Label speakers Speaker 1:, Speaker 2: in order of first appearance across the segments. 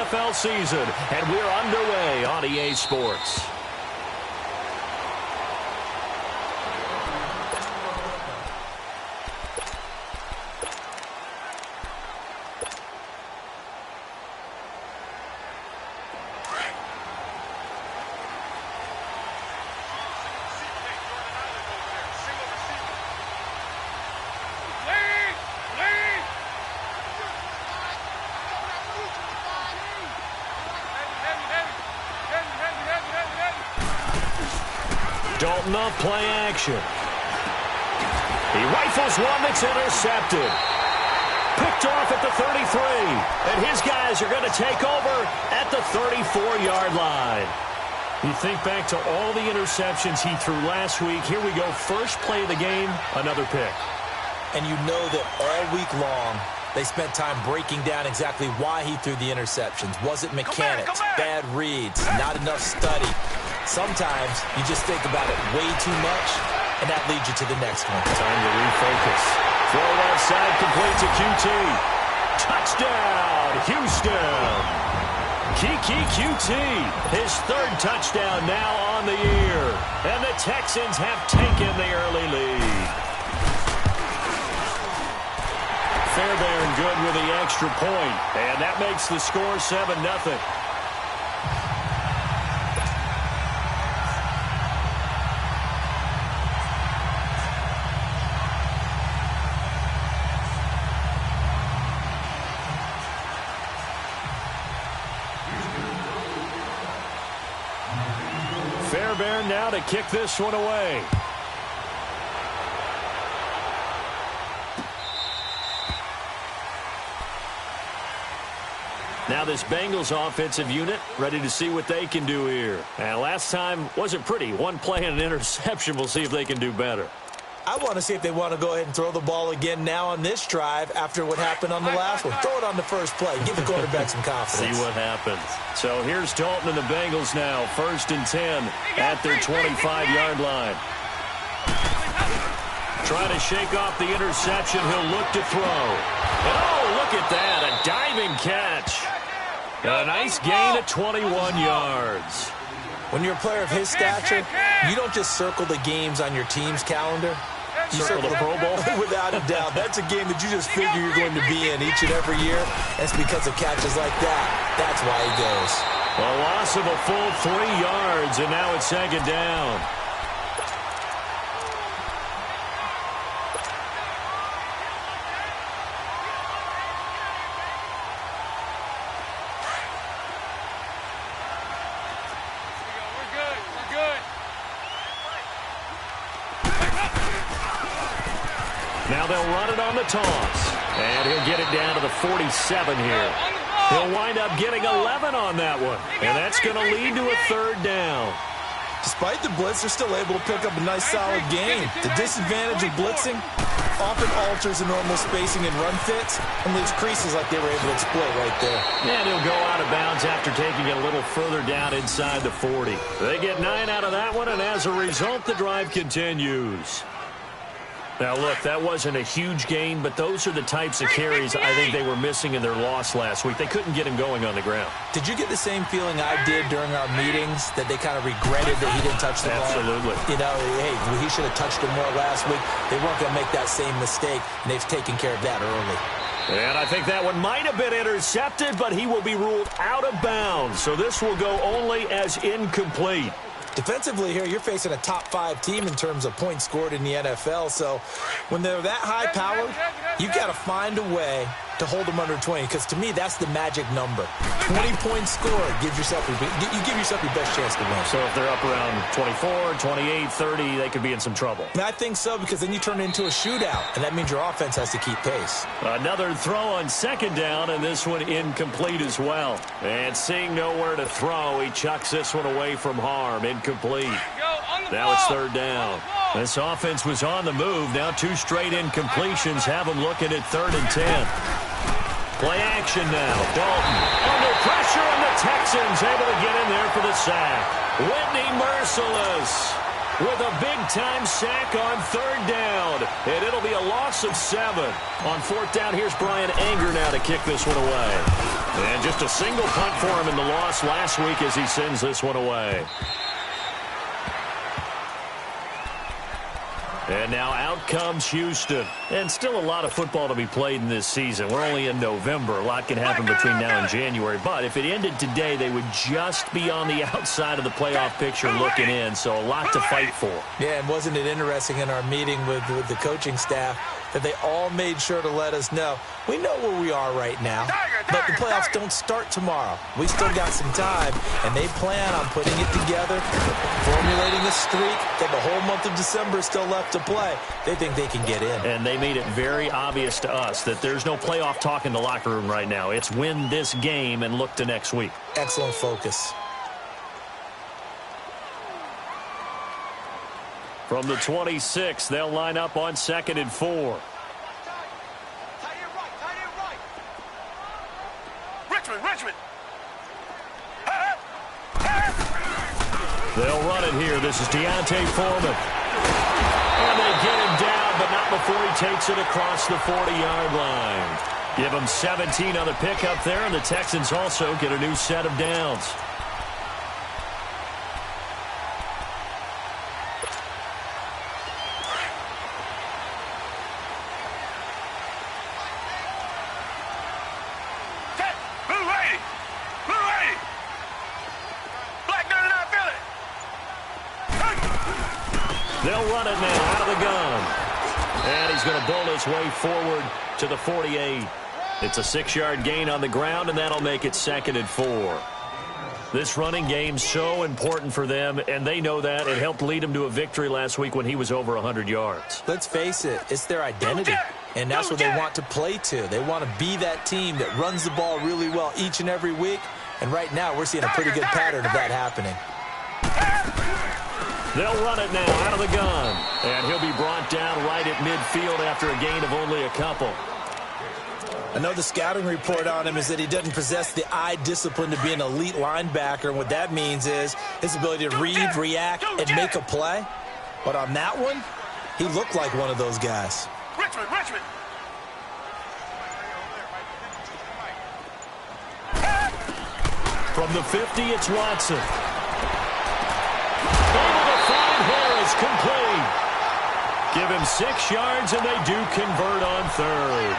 Speaker 1: NFL season, and we're underway on EA Sports. Dalton off play action. He rifles one that's intercepted. Picked off at the 33. And his guys are going to take over at the 34-yard line. You think back to all the interceptions he threw last week. Here we go. First play of the game, another pick.
Speaker 2: And you know that all week long, they spent time breaking down exactly why he threw the interceptions. Was it mechanics, bad reads, not enough study? Sometimes you just think about it way too much, and that leads you to the next one.
Speaker 1: Time to refocus. Throw left side, complete to QT. Touchdown, Houston. Kiki QT, his third touchdown now on the year. And the Texans have taken the early lead. Fairbairn good with the extra point, and that makes the score 7-0. Fairbairn now to kick this one away. Now this Bengals offensive unit ready to see what they can do here. And last time wasn't pretty. One play and an interception. We'll see if they can do better.
Speaker 2: I want to see if they want to go ahead and throw the ball again now on this drive after what happened on the last one. Throw it on the first play. Give the quarterback some confidence.
Speaker 1: See what happens. So here's Dalton and the Bengals now. 1st and 10 at their 25-yard line. Trying to shake off the interception. He'll look to throw. And oh, look at that. A diving catch. A nice gain of 21 yards.
Speaker 2: When you're a player of his stature, you don't just circle the games on your team's calendar. You circle the Pro Bowl? Without a doubt. That's a game that you just figure you're going to be in each and every year. That's because of catches like that. That's why he goes.
Speaker 1: A loss of a full 3 yards, and now it's 2nd down. Now they'll run it on the toss. And he'll get it down to the 47 here. He'll wind up getting 11 on that one. And that's going to lead to a 3rd down.
Speaker 2: Despite the blitz, they're still able to pick up a nice solid gain. The disadvantage of blitzing often alters the normal spacing and run fits and leaves creases like they were able to exploit right there.
Speaker 1: And he'll go out of bounds after taking it a little further down inside the 40. They get 9 out of that one, and as a result, the drive continues. Now, look, that wasn't a huge gain, but those are the types of carries I think they were missing in their loss last week. They couldn't get him going on the ground.
Speaker 2: Did you get the same feeling I did during our meetings, that they kind of regretted that he didn't touch the ball?
Speaker 1: Absolutely.
Speaker 2: You know, hey, he should have touched it more last week. They weren't going to make that same mistake, and they've taken care of that early.
Speaker 1: And I think that one might have been intercepted, but he will be ruled out of bounds. So this will go only as incomplete.
Speaker 2: Defensively here, you're facing a top-5 team in terms of points scored in the NFL. So when they're that high-powered, you've got to find a way to hold them under 20, because to me, that's the magic number. 20 points scored, you give yourself your best chance to win.
Speaker 1: So if they're up around 24, 28, 30, they could be in some trouble.
Speaker 2: I think so, because then you turn it into a shootout, and that means your offense has to keep pace.
Speaker 1: Another throw on 2nd down, and this one incomplete as well. And seeing nowhere to throw, he chucks this one away from harm. Incomplete. Now it's 3rd down. This offense was on the move. Now 2 straight incompletions have them looking at 3rd and 10. Play action now. Dalton under pressure, and the Texans able to get in there for the sack. Whitney merciless with a big-time sack on 3rd down. And it'll be a loss of 7. On 4th down, here's Brian Anger now to kick this one away. And just a single punt for him in the loss last week as he sends this one away. And now out comes Houston. And still a lot of football to be played in this season. We're only in November. A lot can happen between now and January. But if it ended today, they would just be on the outside of the playoff picture looking in. So a lot to fight for.
Speaker 2: Yeah, and wasn't it interesting in our meeting with the coaching staff that they all made sure to let us know, we know where we are right now, but the playoffs don't start tomorrow. We still got some time, and they plan on putting it together, formulating a streak that the whole month of December is still left to play. They think they can get in.
Speaker 1: And they made it very obvious to us that there's no playoff talk in the locker room right now. It's win this game and look to next week.
Speaker 2: Excellent focus.
Speaker 1: From the 26, they'll line up on 2nd and 4.
Speaker 3: Richmond.
Speaker 1: They'll run it here. This is Deontay Foreman. And they get him down, but not before he takes it across the 40-yard line. Give him 17 on the pickup there, and the Texans also get a new set of downs. They'll run it now out of the gun. And he's going to bull his way forward to the 48. It's a 6-yard gain on the ground, and that'll make it 2nd and 4. This running game's so important for them, and they know that. It helped lead them to a victory last week when he was over 100 yards.
Speaker 2: Let's face it, it's their identity, and that's what they want to play to. They want to be that team that runs the ball really well each and every week, and right now we're seeing a pretty good pattern of that happening.
Speaker 1: They'll run it now out of the gun. And he'll be brought down right at midfield after a gain of only a couple.
Speaker 2: I know the scouting report on him is that he doesn't possess the eye discipline to be an elite linebacker. And what that means is his ability to read, react, and make a play. But on that one, he looked like one of those guys.
Speaker 3: Richmond.
Speaker 1: From the 50, it's Watson. Harris complete. Give him 6 yards, and they do convert on 3rd.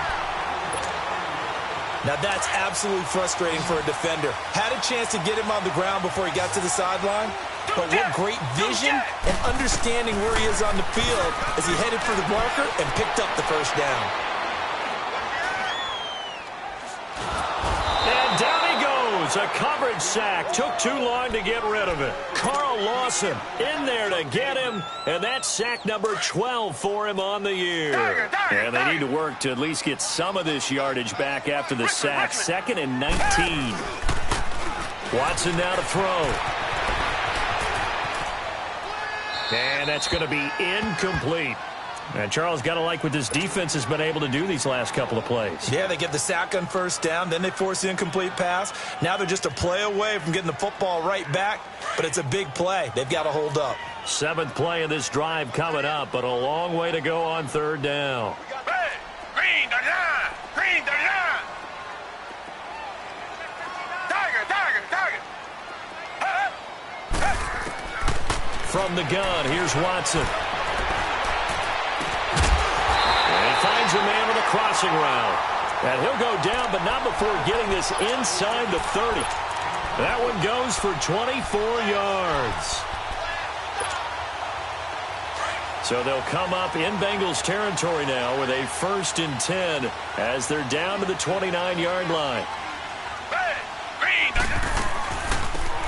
Speaker 2: Now that's absolutely frustrating for a defender. Had a chance to get him on the ground before he got to the sideline, but what great vision and understanding where he is on the field as he headed for the marker and picked up the first down.
Speaker 1: And down he goes. A coverage sack. Took too long to get rid of it. Carl Lawson in there to get him, and that's sack number 12 for him on the year. And they need to work to at least get some of this yardage back after the sack. 2nd and 19. Watson now to throw. And that's going to be incomplete. And Charles, got to like what this defense has been able to do these last couple of plays.
Speaker 2: Yeah, they get the sack on first down, then they force the incomplete pass. Now they're just a play away from getting the football right back, but it's a big play. They've got to hold up.
Speaker 1: 7th play of this drive coming up, but a long way to go on 3rd down.
Speaker 3: Green, Tiger.
Speaker 1: From the gun, here's Watson. Finds a man with a crossing route. And he'll go down, but not before getting this inside the 30. That one goes for 24 yards. So they'll come up in Bengals territory now with a 1st and 10 as they're down to the 29-yard line.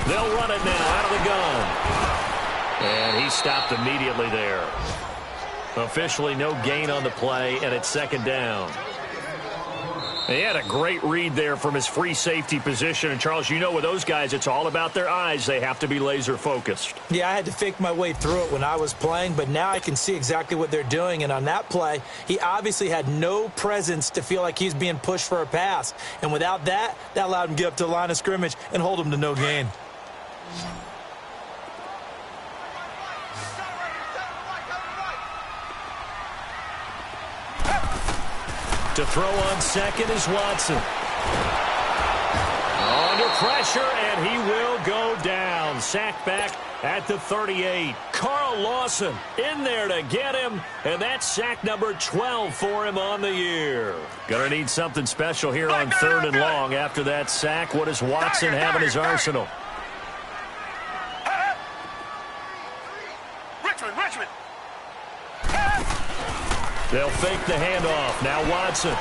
Speaker 1: They'll run it now out of the gun. And he stopped immediately there. Officially no gain on the play, and it's 2nd down. He had a great read there from his free safety position. And, Charles, you know with those guys, it's all about their eyes. They have to be laser-focused.
Speaker 2: Yeah, I had to fake my way through it when I was playing, but now I can see exactly what they're doing. And on that play, he obviously had no presence to feel like he's being pushed for a pass. And without that, that allowed him to get up to the line of scrimmage and hold him to no gain.
Speaker 1: To throw on 2nd is Watson. pressure, and he will go down. Sacked back at the 38. Carl Lawson in there to get him, and that's sack number 12 for him on the year. Gonna need something special here on 3rd and long after that sack. What does Watson have in his arsenal?
Speaker 3: Richmond.
Speaker 1: They'll fake the handoff. Now Watson.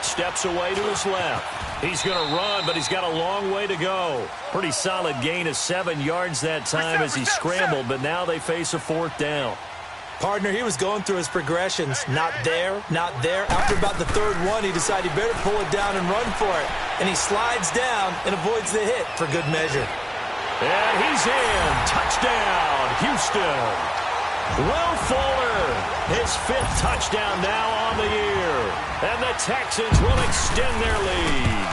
Speaker 1: Steps away to his left. He's going to run, but he's got a long way to go. Pretty solid gain of 7 yards that time as he scrambled, but now they face a 4th down.
Speaker 2: Partner, he was going through his progressions. Not there, not there. After about the 3rd one, he decided he better pull it down and run for it. And he slides down and avoids the hit for good measure.
Speaker 1: And he's in. Touchdown, Houston. Will Fuller, his 5th touchdown now on the year. And the Texans will extend their lead.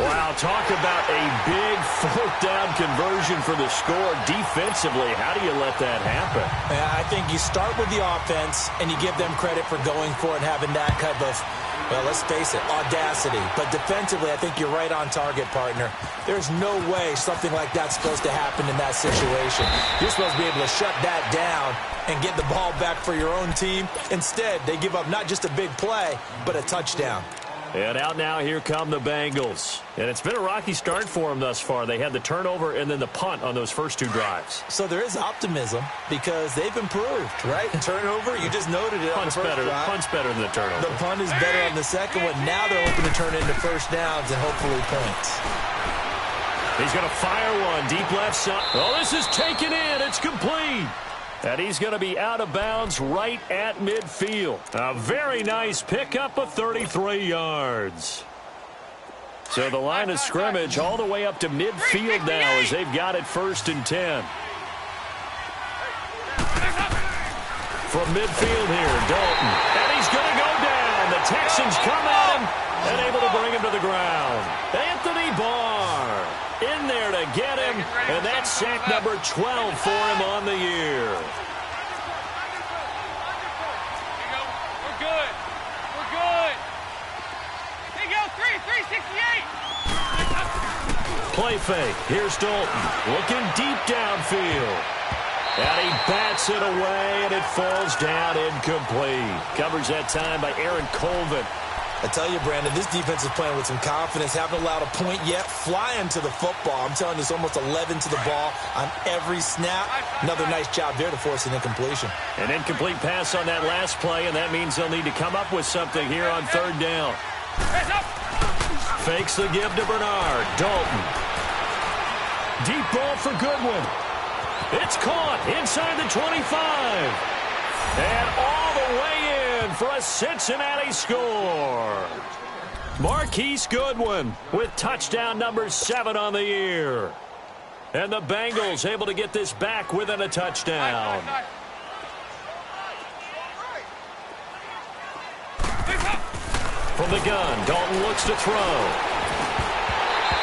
Speaker 1: Wow, talk about a big 4th down conversion for the score. Defensively, how do you let that happen?
Speaker 2: I think you start with the offense, and you give them credit for going for it and having that type of, well, let's face it, audacity. But defensively, I think you're right on target, partner. There's no way something like that's supposed to happen in that situation. You're supposed to be able to shut that down and get the ball back for your own team. Instead, they give up not just a big play, but a touchdown.
Speaker 1: And out now, here come the Bengals. And it's been a rocky start for them thus far. They had the turnover and then the punt on those first 2 drives.
Speaker 2: So there is optimism because they've improved, right? Turnover, you just noted it.
Speaker 1: Punt's better than the turnover.
Speaker 2: The punt is better on the second one. Now they're hoping to turn into 1st downs and hopefully points.
Speaker 1: He's going to fire one deep left side. Oh, this is taken in. It's complete. And he's going to be out of bounds right at midfield. A very nice pickup of 33 yards. So the line of scrimmage all the way up to midfield now as they've got it 1st and 10. From midfield here, Dalton. And he's going to go down. The Texans come at him and able to bring him to the ground. Anthony Barr in there to get him, and that's sack number 12 for him on the year.
Speaker 3: We're good. Here you go, 368.
Speaker 1: Play fake. Here's Dalton looking deep downfield. And he bats it away, and it falls down incomplete. Covers that time by Aaron Colvin.
Speaker 2: I tell you, Brandon, this defense is playing with some confidence. Haven't allowed a point yet. Flying to the football. I'm telling you, it's almost 11 to the ball on every snap. Another nice job there to force an incompletion.
Speaker 1: An incomplete pass on that last play, and that means they'll need to come up with something here on 3rd down. Fakes the give to Bernard. Dalton. Deep ball for Goodwin. It's caught inside the 25. And all the way in for a Cincinnati score. Marquise Goodwin with touchdown number 7 on the year. And the Bengals able to get this back within a touchdown. From the gun, Dalton looks to throw.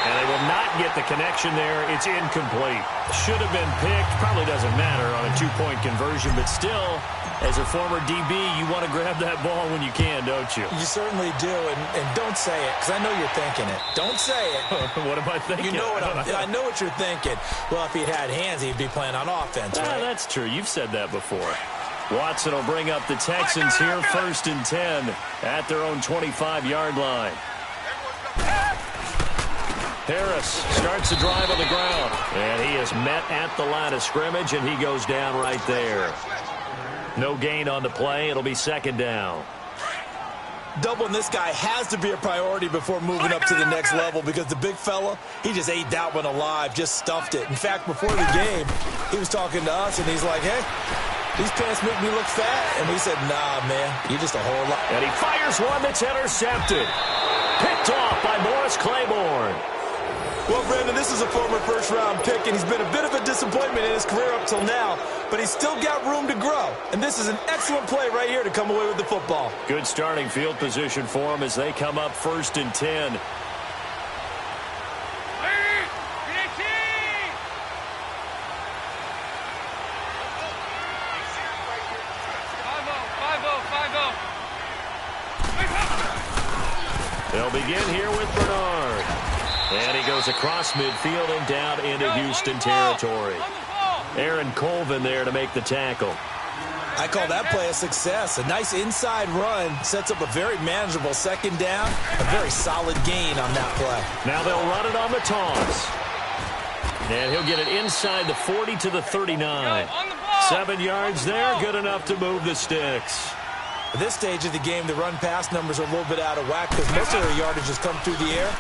Speaker 1: And they will not get the connection there. It's incomplete. Should have been picked. Probably doesn't matter on a 2-point conversion, but still, as a former DB, you want to grab that ball when you can, don't you?
Speaker 2: You certainly do, and don't say it, because I know you're thinking it. Don't say it.
Speaker 1: What am I thinking?
Speaker 2: You know what I know what you're thinking. Well, if he had hands, he'd be playing on offense, right?
Speaker 1: That's true. You've said that before. Watson will bring up the Texans here 1st and 10 at their own 25-yard line. Harris starts the drive on the ground. And he is met at the line of scrimmage, and he goes down right there. No gain on the play. It'll be 2nd down.
Speaker 2: Doubling this guy has to be a priority before moving up to the next level because the big fella, he just ate that one alive, just stuffed it. In fact, before the game, he was talking to us, and he's like, hey, these pants make me look fat. And we said, nah, man, you're just a whole lot.
Speaker 1: And he fires one that's intercepted. Picked off by Morris Claiborne.
Speaker 2: Well, Brandon, this is a former first-round pick, and he's been a bit of a disappointment in his career up till now, but he's still got room to grow. And this is an excellent play right here to come away with the football.
Speaker 1: Good starting field position for him as they come up 1st and 10. They'll begin here with Bernard. And he goes across midfield and down into Houston territory. Aaron Colvin there to make the tackle.
Speaker 2: I call that play a success. A nice inside run sets up a very manageable second down. A very solid gain on that play.
Speaker 1: Now they'll run it on the toss. And he'll get it inside the 40 to the 39. 7 yards there, good enough to move the sticks.
Speaker 2: At this stage of the game, the run-pass numbers are a little bit out of whack because most of their yardage has come through the air.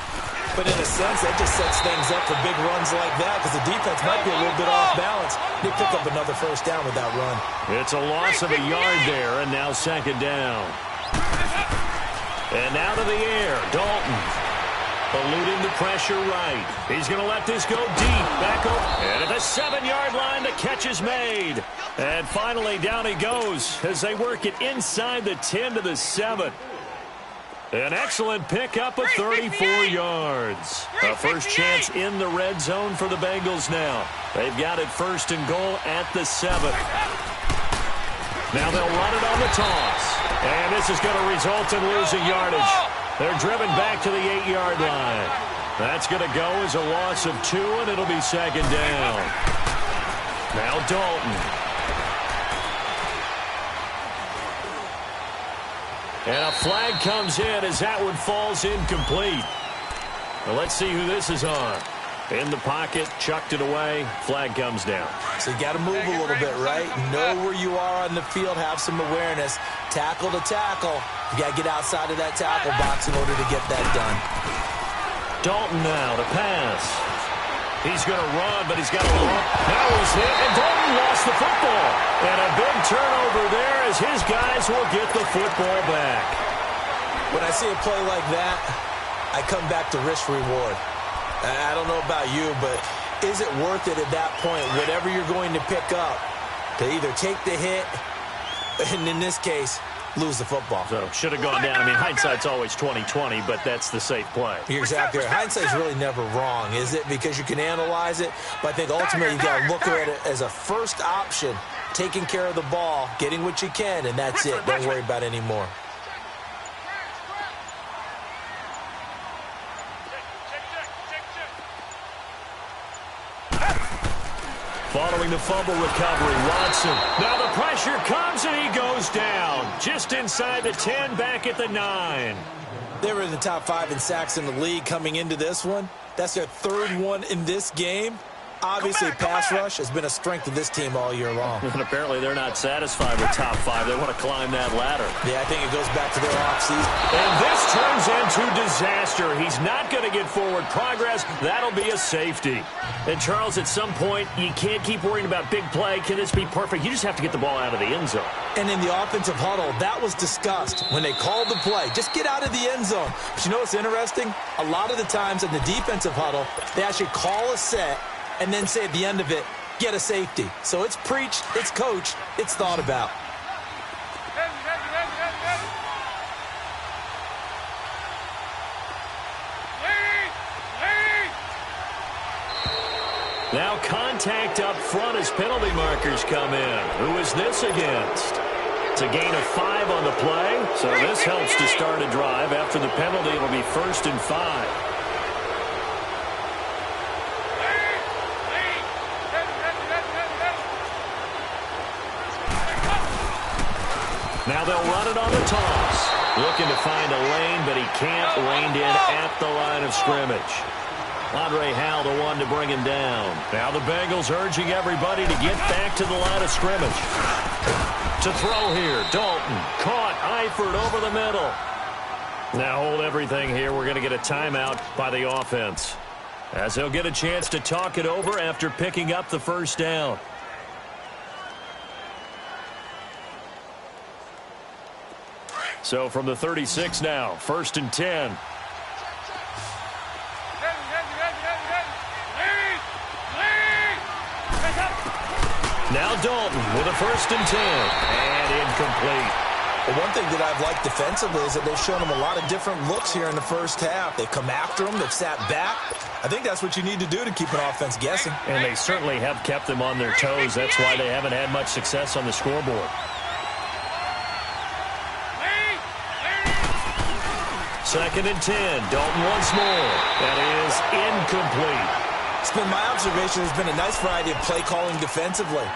Speaker 2: But in a sense, that just sets things up for big runs like that because the defense might be a little bit off balance. They pick up another first down with that run.
Speaker 1: It's a loss of a yard there, and now second down. And now to the air, Dalton. Eluding the pressure right. He's going to let this go deep. Back up. And at the 7-yard line, the catch is made. And finally, down he goes as they work it inside the 10 to the 7. An excellent pickup of 34 yards. A first chance in the red zone for the Bengals now. They've got it first and goal at the 7. Now they'll run it on the toss. And this is going to result in losing yardage. They're driven back to the 8-yard line. That's going to go as a loss of 2, and it'll be second down. Now Dalton. And a flag comes in as that one falls incomplete. Well, let's see who this is on. In the pocket, chucked it away, flag comes down.
Speaker 2: So you got to move a little bit, right? Know where you are on the field, have some awareness. Tackle to tackle. You got to get outside of that tackle box in order to get that done.
Speaker 1: Dalton now to pass. He's going to run, but he's got a look. Now he's hit, and Dalton lost the football. And a big turnover there as his guys will get the football back.
Speaker 2: When I see a play like that, I come back to risk-reward. I don't know about you, but is it worth it at that point, whatever you're going to pick up, to either take the hit, and in this case, lose the football?
Speaker 1: So, should have gone down. I mean, hindsight's always 20/20, but that's the safe play.
Speaker 2: You're exactly right. Hindsight's really never wrong, is it? Because you can analyze it, but I think ultimately you got to look at it as a first option, taking care of the ball, getting what you can, and that's it. Don't worry about it anymore.
Speaker 1: Following the fumble recovery, Watson. Now the pressure comes and he goes down. Just inside the 10, back at the 9.
Speaker 2: They were in the top 5 in sacks in the league coming into this one. That's their 3rd one in this game. Obviously, pass rush has been a strength of this team all year long.
Speaker 1: And apparently they're not satisfied with top 5. They want to climb that ladder.
Speaker 2: Yeah, I think it goes back to their offseason.
Speaker 1: And this turns into disaster. He's not going to get forward progress. That'll be a safety. And, Charles, at some point, you can't keep worrying about big play. Can this be perfect? You just have to get the ball out of the end zone.
Speaker 2: And in the offensive huddle, that was discussed when they called the play. Just get out of the end zone. But you know what's interesting? A lot of the times in the defensive huddle, they actually call a set and then say at the end of it, get a safety. So it's preached, it's coached, it's thought about.
Speaker 1: Now contact up front as penalty markers come in. Who is this against? It's a gain of 5 on the play, so this helps to start a drive. After the penalty, it'll be 1st and 5. Now they'll run it on the toss. Looking to find a lane, but he can't. Reined in at the line of scrimmage. Andre Howell, the one to bring him down. Now the Bengals urging everybody to get back to the line of scrimmage. To throw here, Dalton. Caught, Eifert over the middle. Now hold everything here. We're going to get a timeout by the offense, as they'll get a chance to talk it over after picking up the first down. So from the 36 now, 1st and 10. Now Dalton with a 1st and 10. And incomplete.
Speaker 2: Well, one thing that I've liked defensively is that they've shown them a lot of different looks here in the first half. They've come after them. They've sat back. I think that's what you need to do to keep an offense guessing.
Speaker 1: And they certainly have kept them on their toes. That's why they haven't had much success on the scoreboard. 2nd and 10. Dalton once more. That is incomplete.
Speaker 2: It's been my observation there's been a nice variety of play calling defensively.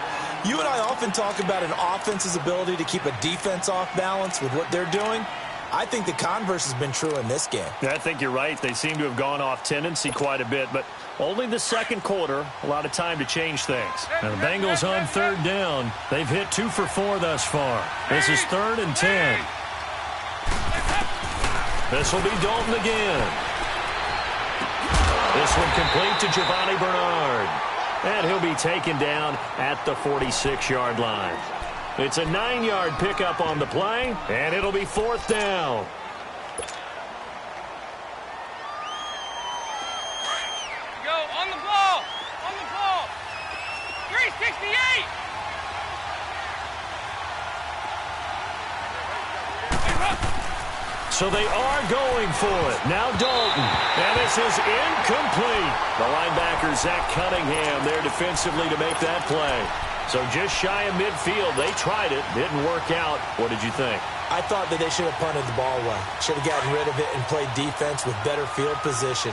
Speaker 2: You and I often talk about an offense's ability to keep a defense off balance with what they're doing. I think the converse has been true in this game.
Speaker 1: Yeah, I think you're right. They seem to have gone off tendency quite a bit, but only the second quarter, a lot of time to change things. Now the Bengals on 3rd down. They've hit 2 for 4 thus far. This is 3rd and 10. This will be Dalton again. This one complete to Giovanni Bernard. And he'll be taken down at the 46-yard line. It's a 9-yard pickup on the play, and it'll be 4th down.
Speaker 3: Go on the ball. On the ball. 368.
Speaker 1: So they are going for it. Now Dalton. And this is incomplete. The linebacker, Zach Cunningham, there defensively to make that play. So just shy of midfield. They tried it. Didn't work out. What did you think?
Speaker 2: I thought that they should have punted the ball away. Should have gotten rid of it and played defense with better field position.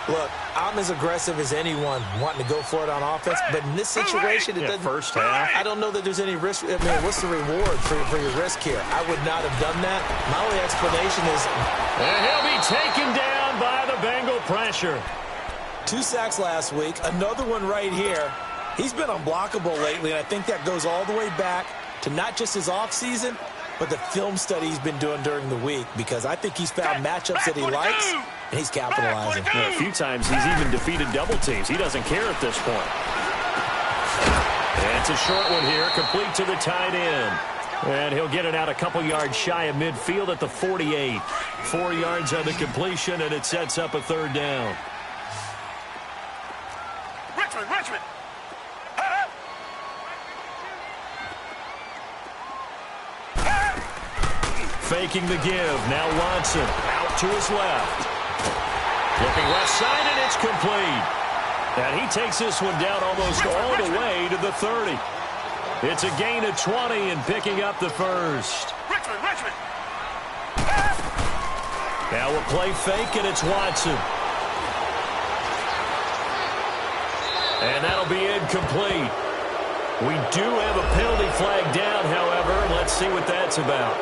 Speaker 2: Look, I'm as aggressive as anyone wanting to go for it on offense, but in this situation, it doesn't.
Speaker 1: First half.
Speaker 2: I don't know that there's any risk. I mean, what's the reward for your risk here? I would not have done that. My only explanation is.
Speaker 1: And he'll be taken down by the Bengal pressure.
Speaker 2: 2 sacks last week, another one right here. He's been unblockable lately, and I think that goes all the way back to not just his offseason, but the film study he's been doing during the week, because I think he's found matchups that he likes, and he's capitalizing.
Speaker 1: Yeah, a few times he's even defeated double teams. He doesn't care at this point. And it's a short one here, complete to the tight end. And he'll get it out a couple yards shy of midfield at the 48. 4 yards on the completion, and it sets up a 3rd down.
Speaker 3: Richmond.
Speaker 1: Faking the give. Now Watson out to his left. Looking left side, and it's complete. And he takes this one down almost all the way to the 30. It's a gain of 20 and picking up the first.
Speaker 3: Richmond.
Speaker 1: Now a play fake, and it's Watson. And that'll be incomplete. We do have a penalty flag down, however. Let's see what that's about.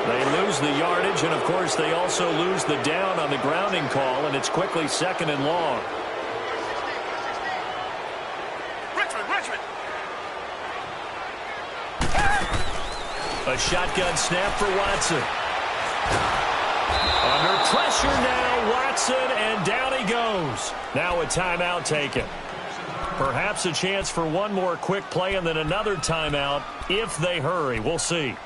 Speaker 1: They lose the yardage, and, of course, they also lose the down on the grounding call, and it's quickly 2nd and long.
Speaker 3: Richmond.
Speaker 1: A shotgun snap for Watson. Under pressure now, Watson, and down he goes. Now a timeout taken. Perhaps a chance for one more quick play and then another timeout if they hurry. We'll see.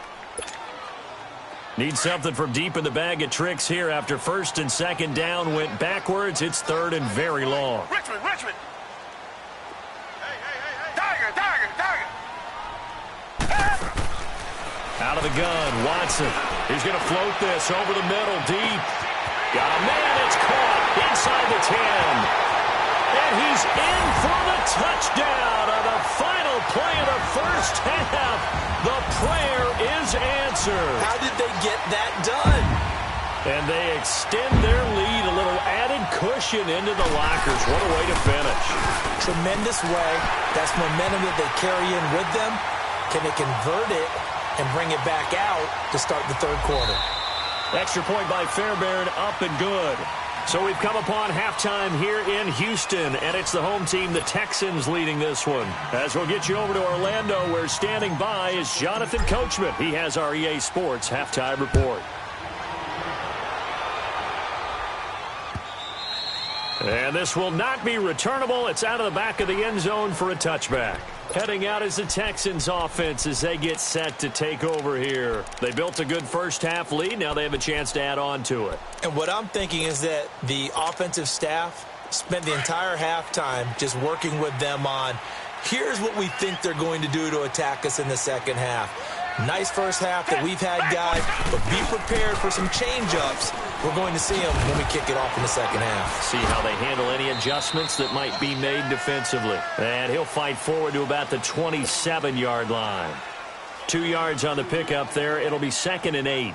Speaker 1: Need something from deep in the bag of tricks here after 1st and 2nd down went backwards. It's 3rd and very long.
Speaker 3: Richmond. Tiger.
Speaker 1: Out of the gun, Watson. He's going to float this over the middle, deep. Got a man, it's caught inside the 10. And he's in for the touchdown on the final play of the first half. The prayer is answered.
Speaker 2: How did they get that done?
Speaker 1: And they extend their lead, a little added cushion into the lockers. What a way to finish.
Speaker 2: Tremendous way. That's momentum that they carry in with them. Can they convert it and bring it back out to start the 3rd quarter?
Speaker 1: Extra point by Fairbairn, up and good. So we've come upon halftime here in Houston, and it's the home team, the Texans, leading this one. As we'll get you over to Orlando, where standing by is Jonathan Coachman. He has our EA Sports halftime report. And this will not be returnable. It's out of the back of the end zone for a touchback. Heading out is the Texans offense as they get set to take over here. They built a good first half lead. Now they have a chance to add on to it.
Speaker 2: And what I'm thinking is that the offensive staff spent the entire halftime just working with them on, here's what we think they're going to do to attack us in the second half. Nice first half that we've had, guys, but be prepared for some change-ups. We're going to see them when we kick it off in the second half.
Speaker 1: See how they handle any adjustments that might be made defensively. And he'll fight forward to about the 27-yard line. 2 yards on the pickup there. It'll be 2nd and 8.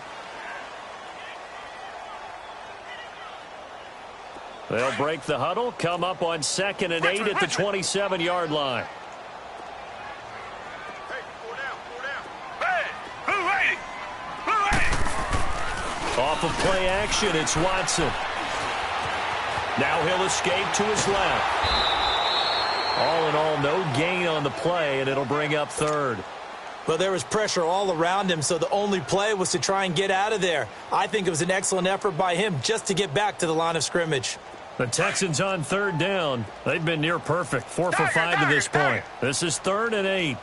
Speaker 1: They'll break the huddle, come up on 2nd and 8 at the 27-yard line. Off of play action, it's Watson. Now he'll escape to his left. All in all, no gain on the play, and it'll bring up 3rd.
Speaker 2: Well, there was pressure all around him, so the only play was to try and get out of there. I think it was an excellent effort by him just to get back to the line of scrimmage.
Speaker 1: The Texans on 3rd down. They've been near perfect, 4 for 5 to this point. This is 3rd and 8.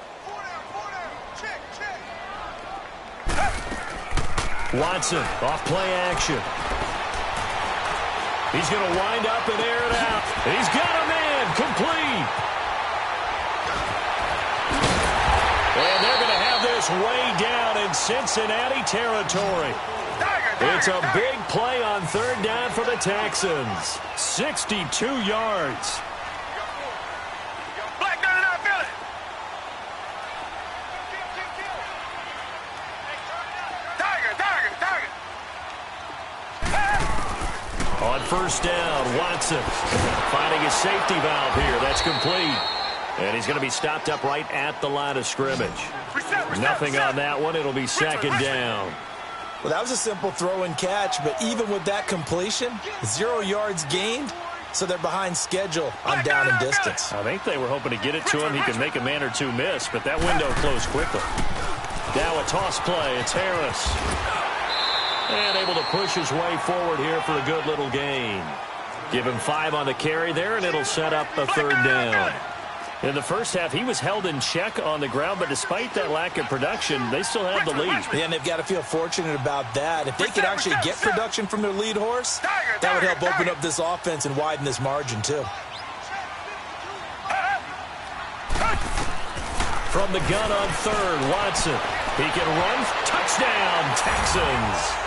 Speaker 1: Watson off play action. He's going to wind up and air it out. He's got a man complete. And they're going to have this way down in Cincinnati territory. It's a big play on 3rd down for the Texans. 62 yards. On 1st down, Watson finding his safety valve here. That's complete. And he's going to be stopped up right at the line of scrimmage. Nothing on that one. It'll be 2nd down.
Speaker 2: Well, that was a simple throw and catch, but even with that completion, 0 yards gained, so they're behind schedule on down and distance.
Speaker 1: I think they were hoping to get it to him. He could make a man or two miss, but that window closed quickly. Now a toss play. It's Harris. And able to push his way forward here for a good little gain. Give him 5 on the carry there, and it'll set up a 3rd down. In the first half, he was held in check on the ground, but despite that lack of production, they still have the lead.
Speaker 2: Yeah, and they've got to feel fortunate about that. If they could actually get production from their lead horse, that would help open up this offense and widen this margin, too.
Speaker 1: From the gun on 3rd, Watson. He can run. Touchdown, Texans.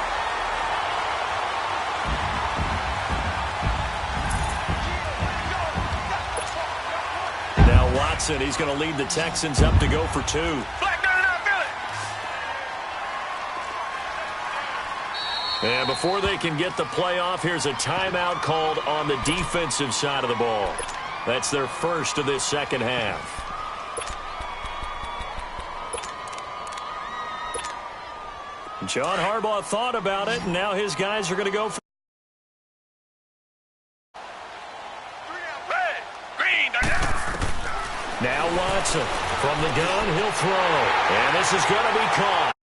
Speaker 1: Watson, he's going to lead the Texans up to go for 2. And before they can get the play off, here's a timeout called on the defensive side of the ball. That's their first of this second half. John Harbaugh thought about it, and now his guys are going to go for Now Watson from the gun, he'll throw. And this is going to be caught.